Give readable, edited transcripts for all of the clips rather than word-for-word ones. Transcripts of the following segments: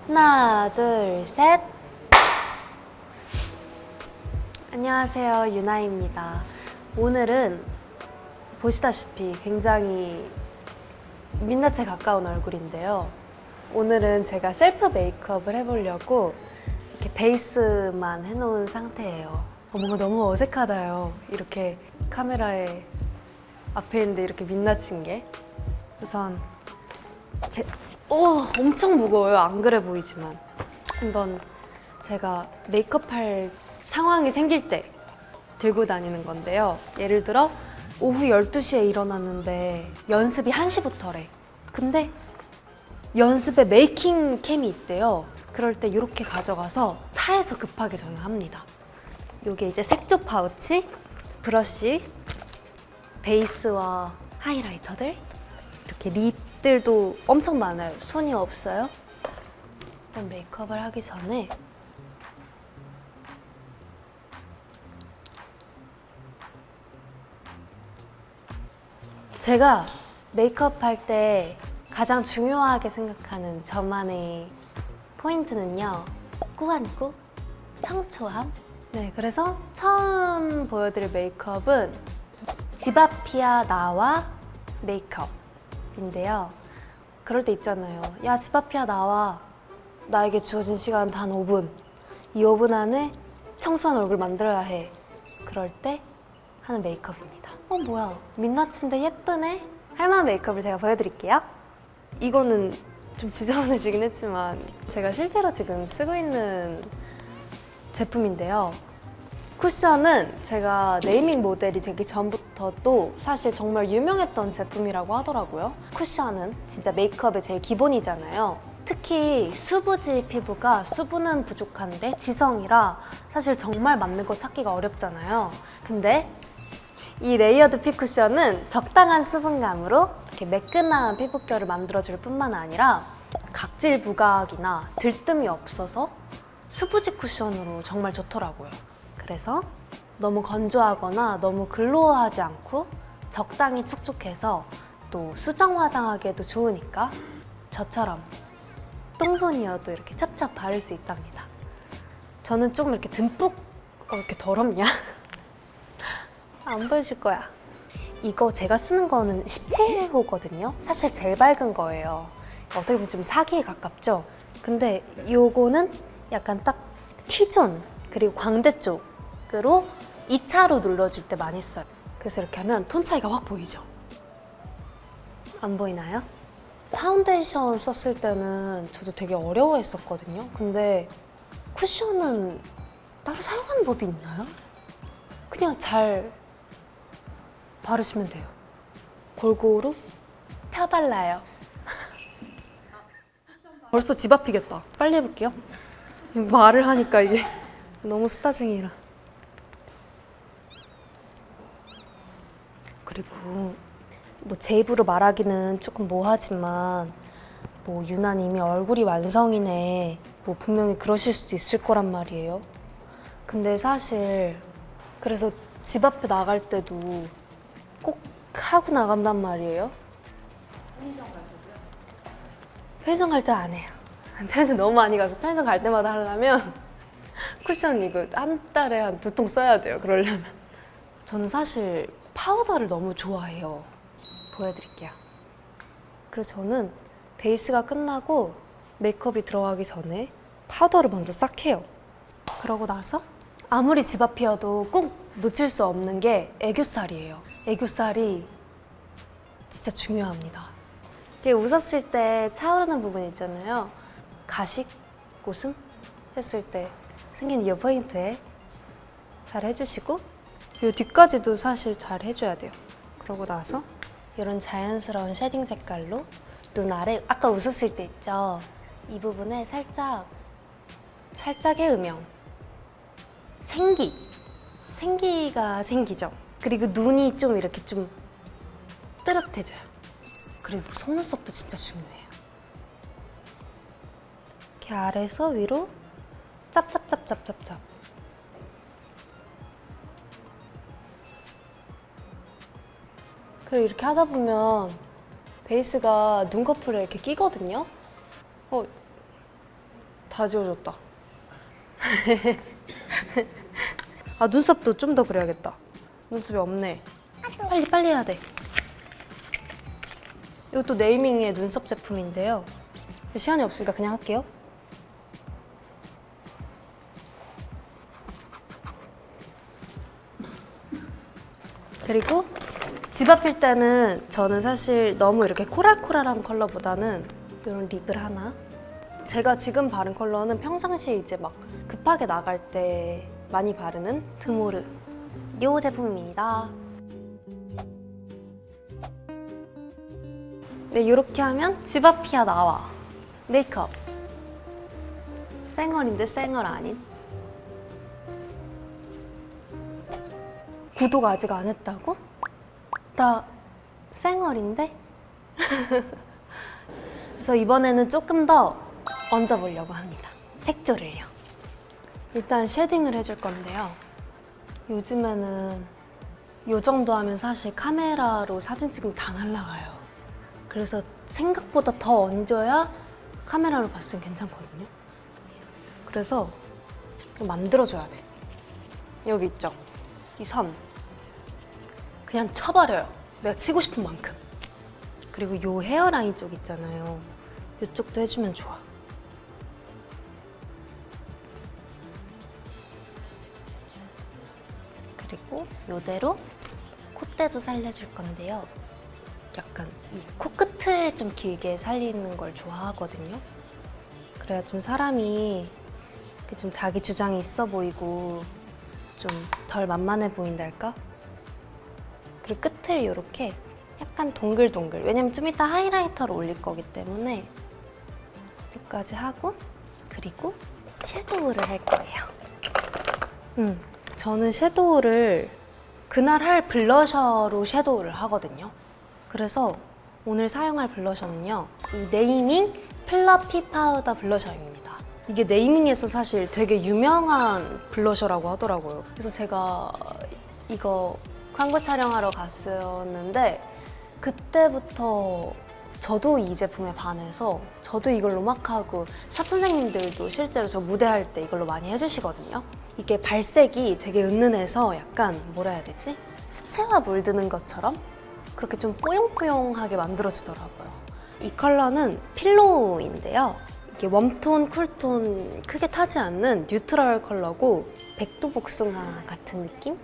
하나, 둘, 셋. 안녕하세요, 유나입니다. 오늘은 보시다시피 굉장히 민낯에 가까운 얼굴인데요. 오늘은 제가 셀프 메이크업을 해보려고 이렇게 베이스만 해놓은 상태예요. 뭔가 너무 어색하다요. 이렇게 카메라에 앞에 있는데 이렇게 민낯인 게. 우선 엄청 무거워요. 안 그래 보이지만. 한번 제가 메이크업할 상황이 생길 때 들고 다니는 건데요. 예를 들어 오후 12시에 일어났는데 연습이 1시부터래. 근데 연습에 메이킹 캠이 있대요. 그럴 때 이렇게 가져가서 차에서 급하게 저는 합니다. 이게 이제 색조 파우치, 브러쉬, 베이스와 하이라이터들, 이렇게 립들도 엄청 많아요. 손이 없어요. 일단 메이크업을 하기 전에 제가 메이크업 할 때 가장 중요하게 생각하는 저만의 포인트는요, 꾸안꾸, 청초함. 네, 그래서 처음 보여드릴 메이크업은 지바피아 나와 메이크업인데요. 그럴 때 있잖아요. 야, 지바피아 나와. 나에게 주어진 시간 단 5분. 이 5분 안에 청초한 얼굴 만들어야 해. 그럴 때 하는 메이크업입니다. 뭐야, 민낯인데 예쁘네? 할만한 메이크업을 제가 보여드릴게요. 이거는 좀 지저분해지긴 했지만 제가 실제로 지금 쓰고 있는 제품인데요. 쿠션은 제가 네이밍 모델이 되기 전부터도 사실 정말 유명했던 제품이라고 하더라고요. 쿠션은 진짜 메이크업의 제일 기본이잖아요. 특히 수부지 피부가 수분은 부족한데 지성이라 사실 정말 맞는 거 찾기가 어렵잖아요. 근데 이 레이어드 핏 쿠션은 적당한 수분감으로 이렇게 매끈한 피부결을 만들어줄 뿐만 아니라 각질 부각이나 들뜸이 없어서 수부지 쿠션으로 정말 좋더라고요. 그래서 너무 건조하거나 너무 글로우하지 않고 적당히 촉촉해서 또 수정 화장하기에도 좋으니까 저처럼 똥손이어도 이렇게 찹찹 바를 수 있답니다. 저는 조금 이렇게 듬뿍 이렇게 더럽냐? 안 보여줄 거야. 이거 제가 쓰는 거는 17호거든요. 사실 제일 밝은 거예요. 어떻게 보면 좀 사기에 가깝죠? 근데 요거는 약간 딱 T존 그리고 광대 쪽으로 2차로 눌러줄 때 많이 써요. 그래서 이렇게 하면 톤 차이가 확 보이죠? 안 보이나요? 파운데이션 썼을 때는 저도 되게 어려워했었거든요. 근데 쿠션은 따로 사용하는 법이 있나요? 그냥 잘 바르시면 돼요. 골고루 펴발라요. 벌써 집 앞이겠다. 빨리 해볼게요. 말을 하니까 이게 너무 수다쟁이라. 그리고 뭐 제 입으로 말하기는 조금 뭐하지만 뭐 유나님이 얼굴이 완성이네. 뭐 분명히 그러실 수도 있을 거란 말이에요. 근데 사실 그래서 집 앞에 나갈 때도 꼭 하고 나간단 말이에요. 편의점 갈 때 안 해요. 편의점 너무 많이 가서 편의점 갈 때마다 하려면 쿠션 이거 한 달에 한 2통 써야 돼요. 그러려면. 저는 사실 파우더를 너무 좋아해요. 보여드릴게요. 그래서 저는 베이스가 끝나고 메이크업이 들어가기 전에 파우더를 먼저 싹 해요. 그러고 나서 아무리 집 앞이어도 꼭 놓칠 수 없는 게 애교살이에요. 애교살이 진짜 중요합니다. 이렇게 웃었을 때 차오르는 부분 있잖아요. 가식, 웃음 했을 때 생긴 이 포인트에 잘 해주시고 이 뒤까지도 사실 잘 해줘야 돼요. 그러고 나서 이런 자연스러운 쉐딩 색깔로 눈 아래 아까 웃었을 때 있죠? 이 부분에 살짝의 음영, 생기가 생기죠. 그리고 눈이 좀 이렇게 좀 뜨뜻해져요. 그리고 속눈썹도 진짜 중요해요. 이렇게 아래에서 위로 짭짭짭짭짭짭. 그리고 이렇게 하다 보면 베이스가 눈꺼풀에 이렇게 끼거든요. 다 지워졌다. 아, 눈썹도 좀 더 그려야겠다. 눈썹이 없네. 빨리 해야 돼. 이것도 네이밍의 눈썹 제품인데요. 시간이 없으니까 그냥 할게요. 그리고 집 앞일 때는 저는 사실 너무 이렇게 코랄코랄한 컬러보다는 이런 립을 하나. 제가 지금 바른 컬러는 평상시에 이제 막 급하게 나갈 때 많이 바르는 드모르 이 제품입니다. 네, 이렇게 하면 집 앞이야 나와. 메이크업. 쌩얼인데 쌩얼 아닌. 구독 아직 안 했다고? 나 쌩얼인데? 그래서 이번에는 조금 더 얹어보려고 합니다. 색조를요. 일단 쉐딩을 해줄 건데요. 요즘에는 이 정도 하면 사실 카메라로 사진 찍으면 다 날라가요. 그래서 생각보다 더 얹어야 카메라로 봤을 땐 괜찮거든요. 그래서 만들어줘야 돼. 여기 있죠? 이 선. 그냥 쳐버려요. 내가 치고 싶은 만큼. 그리고 이 헤어라인 쪽 있잖아요. 이쪽도 해주면 좋아. 그리고 이대로 콧대도 살려줄 건데요. 약간 이 코끝을 좀 길게 살리는 걸 좋아하거든요. 그래야 좀 사람이 좀 자기 주장이 있어 보이고 좀 덜 만만해 보인달까? 그리고 끝을 이렇게 약간 동글동글. 왜냐면 좀 이따 하이라이터를 올릴 거기 때문에 여기까지 하고 그리고 섀도우를 할 거예요. 저는 섀도우를 그날 할 블러셔로 섀도우를 하거든요. 그래서 오늘 사용할 블러셔는요. 이 네이밍 플러피 파우더 블러셔입니다. 이게 네이밍에서 사실 되게 유명한 블러셔라고 하더라고요. 그래서 제가 이거 광고 촬영하러 갔었는데 그때부터 저도 이 제품에 반해서 저도 이걸로 막 하고 샵 선생님들도 실제로 저 무대할 때 이걸로 많이 해주시거든요. 이게 발색이 되게 은은해서 약간 뭐라 해야 되지? 수채화 물드는 것처럼 그렇게 좀 뽀용뽀용하게 만들어주더라고요. 이 컬러는 필로우인데요. 이게 웜톤, 쿨톤 크게 타지 않는 뉴트럴 컬러고 백두복숭아 같은 느낌?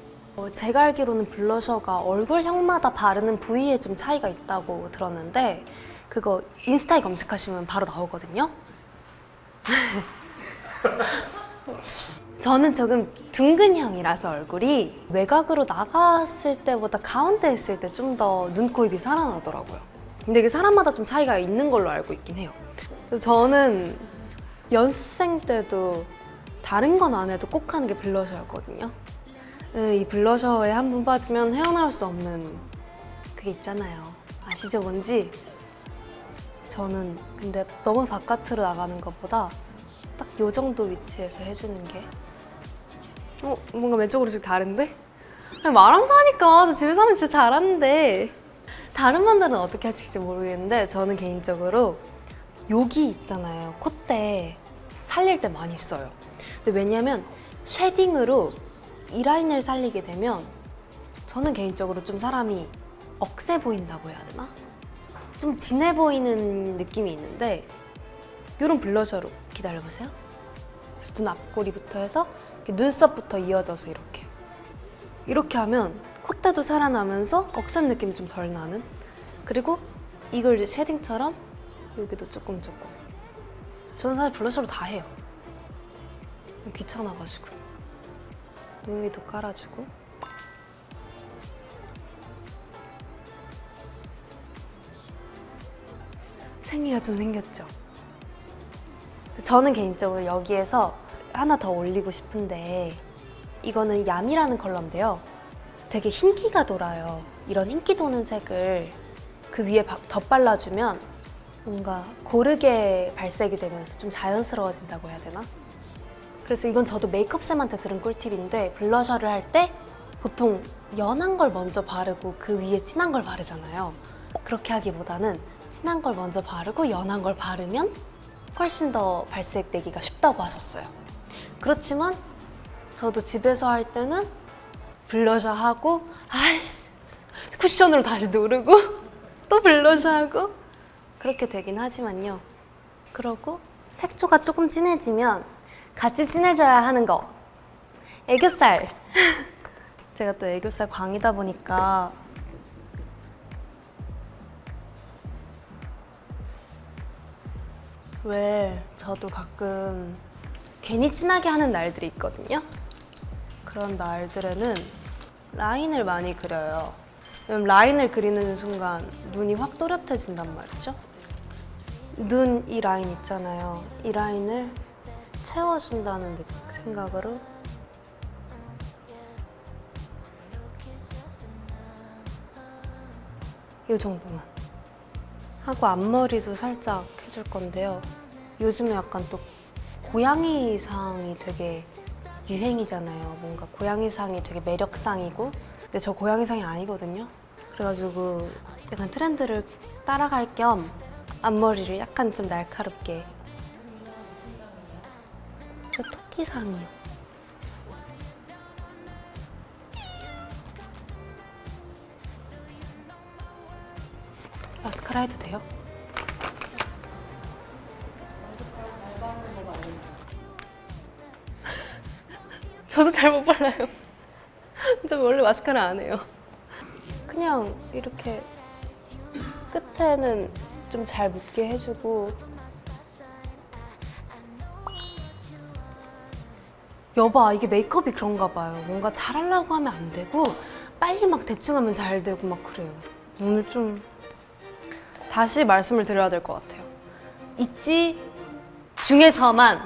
제가 알기로는 블러셔가 얼굴형마다 바르는 부위에 좀 차이가 있다고 들었는데 그거 인스타에 검색하시면 바로 나오거든요. 저는 조금 둥근형이라서 얼굴이 외곽으로 나갔을 때보다 가운데 있을 때 좀 더 눈, 코, 입이 살아나더라고요. 근데 이게 사람마다 좀 차이가 있는 걸로 알고 있긴 해요. 그래서 저는 연습생 때도 다른 건 안 해도 꼭 하는 게 블러셔였거든요. 이 블러셔에 한 번 빠지면 헤어나올 수 없는 그게 있잖아요. 아시죠 뭔지? 저는 근데 너무 바깥으로 나가는 것보다 딱 요 정도 위치에서 해주는 게 뭔가 왼쪽으로 좀 다른데? 말하면서 하니까 저 집에서 하면 진짜 잘하는데 다른 분들은 어떻게 하실지 모르겠는데 저는 개인적으로 여기 있잖아요. 콧대 살릴 때 많이 써요. 근데 왜냐면 쉐딩으로 이 라인을 살리게 되면 저는 개인적으로 좀 사람이 억세 보인다고 해야 되나? 좀 진해 보이는 느낌이 있는데 이런 블러셔로 기다려보세요. 눈 앞꼬리부터 해서 눈썹부터 이어져서 이렇게 하면 콧대도 살아나면서 억센 느낌이 좀 덜 나는. 그리고 이걸 이제 쉐딩처럼 여기도 조금 저는 사실 블러셔로 다 해요. 귀찮아가지고 눈 위도 깔아주고 생기가 좀 생겼죠? 저는 개인적으로 여기에서 하나 더 올리고 싶은데 이거는 얌이라는 컬러인데요. 되게 흰기가 돌아요. 이런 흰기 도는 색을 그 위에 덧발라주면 뭔가 고르게 발색이 되면서 좀 자연스러워진다고 해야 되나? 그래서 이건 저도 메이크업쌤한테 들은 꿀팁인데 블러셔를 할 때 보통 연한 걸 먼저 바르고 그 위에 진한 걸 바르잖아요. 그렇게 하기보다는 진한 걸 먼저 바르고 연한 걸 바르면 훨씬 더 발색되기가 쉽다고 하셨어요. 그렇지만 저도 집에서 할 때는 블러셔 하고 아이씨 쿠션으로 다시 누르고 또 블러셔 하고 그렇게 되긴 하지만요. 그러고 색조가 조금 진해지면 같이 진해져야 하는 거 애교살. 제가 또 애교살 광이다 보니까 왜 저도 가끔 괜히 진하게 하는 날들이 있거든요. 그런 날들에는 라인을 많이 그려요. 왜냐면 라인을 그리는 순간 눈이 확 또렷해진단 말이죠. 눈 이 라인 있잖아요. 이 라인을 채워준다는 생각으로 이 정도만 하고 앞머리도 살짝 해줄 건데요. 요즘에 약간 또 고양이상이 되게 유행이잖아요. 뭔가 고양이상이 되게 매력상이고 근데 저 고양이상이 아니거든요. 그래가지고 약간 트렌드를 따라갈 겸 앞머리를 약간 좀 날카롭게. 저 토끼상이요. 마스카라 해도 돼요? 저도 잘 못 발라요. 저 원래 마스카라 안 해요. 그냥 이렇게 끝에는 좀 잘 묻게 해주고 여봐 이게 메이크업이 그런가 봐요. 뭔가 잘하려고 하면 안 되고 빨리 막 대충 하면 잘 되고 막 그래요. 오늘 좀 다시 말씀을 드려야 될 것 같아요. 있지 중에서만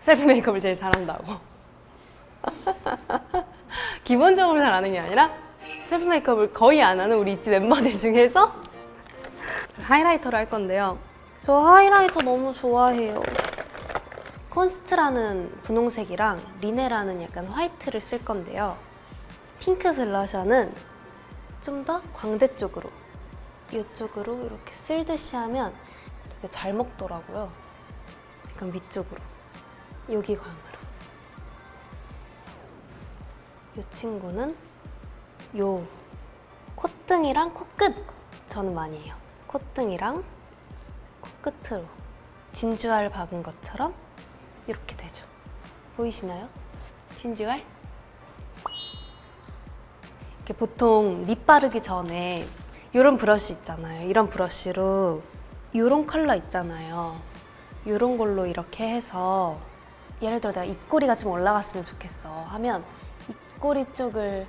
셀프 메이크업을 제일 잘한다고. 기본적으로 잘하는 게 아니라 셀프 메이크업을 거의 안 하는 우리 있지 멤버들 중에서 하이라이터를 할 건데요. 저 하이라이터 너무 좋아해요. 콘스트라는 분홍색이랑 리네라는 약간 화이트를 쓸 건데요. 핑크 블러셔는 좀 더 광대 쪽으로 이쪽으로 이렇게 쓸듯이 하면 되게 잘 먹더라고요. 약간 위쪽으로 여기 광으로. 이 친구는 요 콧등이랑 코끝 저는 많이 해요. 콧등이랑 코끝으로 진주알 박은 것처럼 이렇게 되죠. 보이시나요? 진주알? 이렇게 보통 립 바르기 전에 이런 브러쉬 있잖아요. 이런 브러쉬로 이런 컬러 있잖아요. 이런 걸로 이렇게 해서 예를 들어 내가 입꼬리가 좀 올라갔으면 좋겠어 하면 입꼬리 쪽을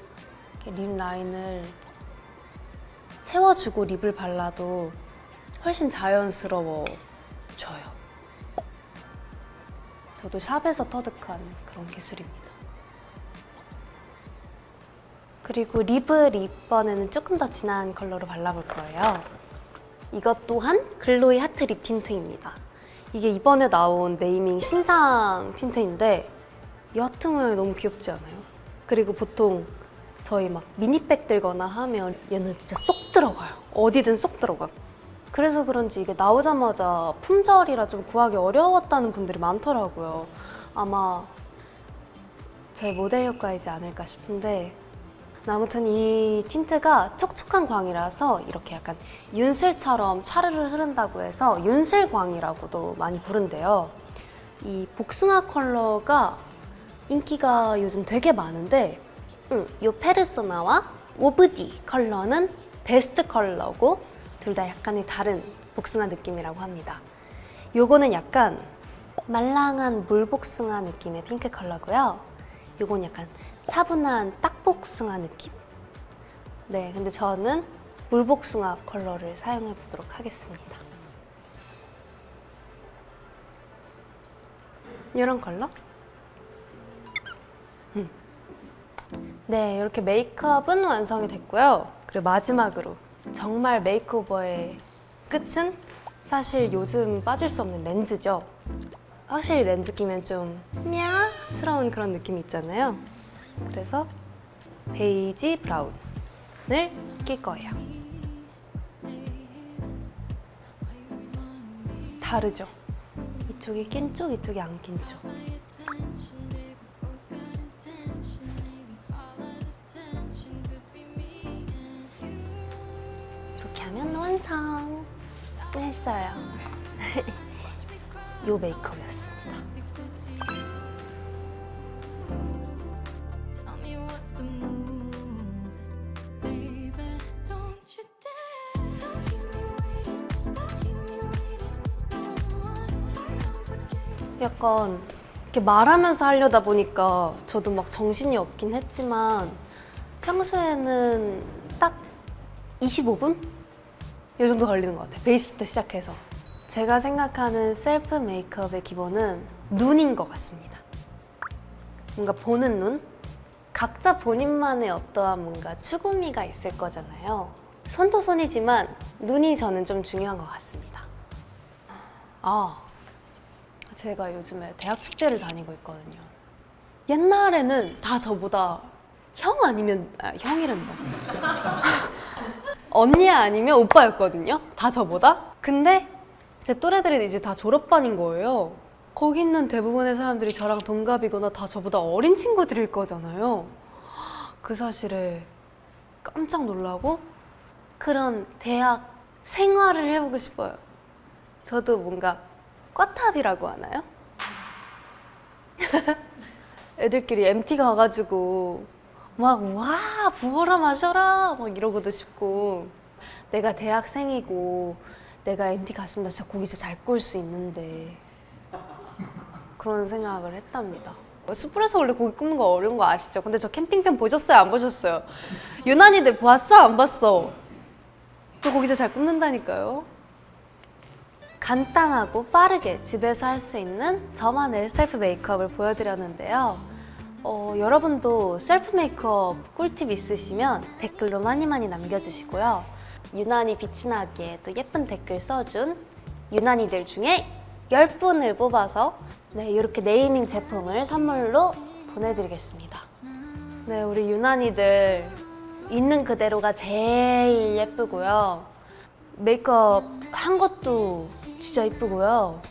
이렇게 립 라인을 채워주고 립을 발라도 훨씬 자연스러워져요. 저도 샵에서 터득한 그런 기술입니다. 그리고 립을 이번에는 조금 더 진한 컬러로 발라볼 거예요. 이것 또한 글로이 하트 립 틴트입니다. 이게 이번에 나온 네이밍 신상 틴트인데 이 하트 모양이 너무 귀엽지 않아요? 그리고 보통 저희 막 미니백 들거나 하면 얘는 진짜 쏙 들어가요. 어디든 쏙 들어가요. 그래서 그런지 이게 나오자마자 품절이라 좀 구하기 어려웠다는 분들이 많더라고요. 아마 제 모델 효과이지 않을까 싶은데 아무튼 이 틴트가 촉촉한 광이라서 이렇게 약간 윤슬처럼 차르르 흐른다고 해서 윤슬광이라고도 많이 부른대요. 이 복숭아 컬러가 인기가 요즘 되게 많은데 이 페르소나와 오브디 컬러는 베스트 컬러고 둘 다 약간의 다른 복숭아 느낌이라고 합니다. 요거는 약간 말랑한 물복숭아 느낌의 핑크 컬러고요. 요건 약간 차분한 딱복숭아 느낌? 네, 근데 저는 물복숭아 컬러를 사용해 보도록 하겠습니다. 이런 컬러? 네, 이렇게 메이크업은 완성이 됐고요. 그리고 마지막으로 정말 메이크오버의 끝은 사실 요즘 빠질 수 없는 렌즈죠. 확실히 렌즈 끼면 좀 미야스러운 그런 느낌이 있잖아요. 그래서 베이지 브라운을 낄 거예요. 다르죠? 이쪽이 낀 쪽, 이쪽이 안 낀 쪽. 이렇게 하면 완성! 했어요. 요 메이크업이었습니다. 약간 이렇게 말하면서 하려다 보니까 저도 막 정신이 없긴 했지만 평소에는 딱 25분? 이 정도 걸리는 것 같아요. 베이스부터 시작해서. 제가 생각하는 셀프 메이크업의 기본은 눈인 것 같습니다. 뭔가 보는 눈? 각자 본인만의 어떠한 뭔가 추구미가 있을 거잖아요. 손도 손이지만 눈이 저는 좀 중요한 것 같습니다. 제가 요즘에 대학 축제를 다니고 있거든요. 옛날에는 다 저보다 형 아니면 형이란다. 언니 아니면 오빠였거든요. 다 저보다. 근데 제 또래들이 이제 다 졸업반인 거예요. 거기 있는 대부분의 사람들이 저랑 동갑이거나 다 저보다 어린 친구들일 거잖아요. 그 사실에 깜짝 놀라고 그런 대학 생활을 해보고 싶어요. 저도 뭔가 꽈탑이라고 하나요? 애들끼리 MT 가가지고 막 와 부어라 마셔라 막 이러고도 싶고 내가 대학생이고 내가 MT 갔으면 나 진짜 고기 진짜 잘 구울 수 있는데 그런 생각을 했답니다. 숯불에서 원래 고기 굽는 거 어려운 거 아시죠? 근데 저 캠핑편 보셨어요? 안 보셨어요? 유난히들 봤어? 안 봤어? 저 고기 진짜 잘 굽는다니까요. 간단하고 빠르게 집에서 할 수 있는 저만의 셀프 메이크업을 보여드렸는데요. 여러분도 셀프 메이크업 꿀팁 있으시면 댓글로 많이 남겨주시고요. 유난히 빛이 나게 또 예쁜 댓글 써준 유난히들 중에 10분을 뽑아서 이렇게 네이밍 제품을 선물로 보내드리겠습니다. 네, 우리 유난히들 있는 그대로가 제일 예쁘고요. 메이크업 한 것도 진짜 예쁘고요.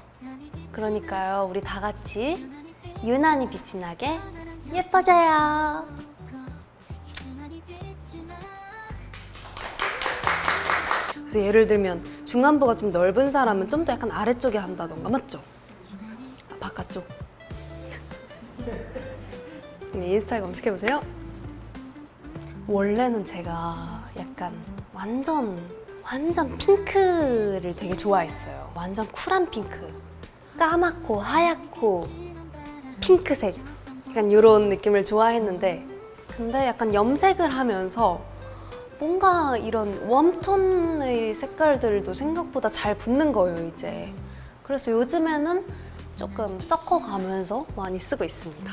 그러니까요, 우리 다 같이 유난히 빛이 나게 예뻐져요. 그래서 예를 들면 중안부가 좀 넓은 사람은 좀 더 약간 아래쪽에 한다던가, 맞죠? 바깥쪽. 인스타에 검색해보세요. 원래는 제가 약간 완전 핑크를 되게 좋아했어요. 완전 쿨한 핑크. 까맣고 하얗고 핑크색. 약간 이런 느낌을 좋아했는데 근데 약간 염색을 하면서 뭔가 이런 웜톤의 색깔들도 생각보다 잘 붙는 거예요, 이제. 그래서 요즘에는 조금 섞어가면서 많이 쓰고 있습니다.